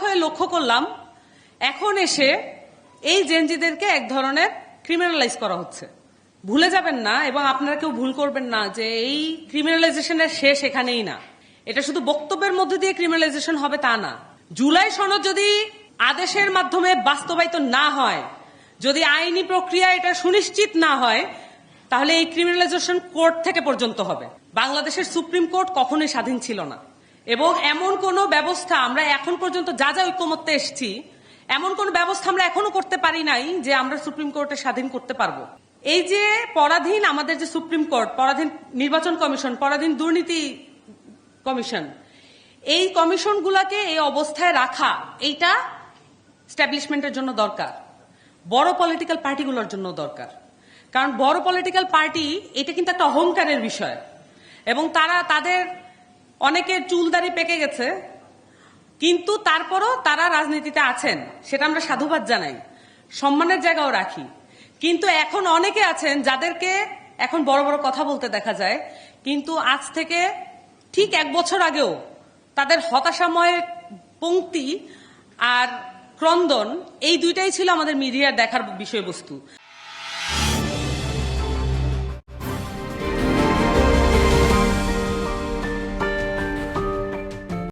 হয়ে লক্ষ্য করলাম এখন এসে এই জেনজিদেরকে এক ধরনের ক্রিমিনালাইজ করা হচ্ছে। ভুলে যাবেন না এবং আপনারা কেউ ভুল করবেন না যে এই ক্রিমিনালাইজেশনের শেষ এখানেই না। এটা শুধু বক্তব্যের মধ্যে দিয়ে ক্রিমিনালাইজেশন হবে তা না। জুলাই সনদ যদি আদেশের মাধ্যমে বাস্তবায়িত না হয়, যদি আইনি প্রক্রিয়া এটা সুনিশ্চিত না হয়, তাহলে এই ক্রিমিনালাইজেশন কোর্ট থেকে পর্যন্ত হবে। বাংলাদেশের সুপ্রিম কোর্ট কখনোই স্বাধীন ছিল না এবং এমন কোন ব্যবস্থা আমরা এখন পর্যন্ত যা যা ঐক্যমত্যে এসেছি এমন কোন ব্যবস্থা আমরা এখনো করতে পারি নাই যে আমরা সুপ্রিম কোর্টে স্বাধীন করতে পারবো। এই যে পরাধীন আমাদের যে সুপ্রিম কোর্ট, পরাধীন নির্বাচন কমিশন, পরাধীন দুর্নীতি কমিশন, এই কমিশনগুলোকে এই অবস্থায় রাখা এইটা স্ট্যাবলিশমেন্টের জন্য দরকার, বড় পলিটিক্যাল পার্টিগুলোর জন্য দরকার। কারণ বড় পলিটিক্যাল পার্টি এটা কিন্তু একটা অহংকারের বিষয় এবং তাদের অনেকের চুলদাড়ি পেকে গেছে, কিন্তু তারপরও তারা রাজনীতিতে আছেন, সেটা আমরা সাধুবাদ জানাই, সম্মানের জায়গাও রাখি। কিন্তু এখন অনেকে আছেন যাদেরকে এখন বড় বড় কথা বলতে দেখা যায়, কিন্তু আজ থেকে ঠিক 1 বছর আগেও তাদের হতাশাময় পংক্তি আর ক্রন্দন এই দুইটাই ছিল আমাদের মিডিয়ার দেখার বিষয়বস্তু।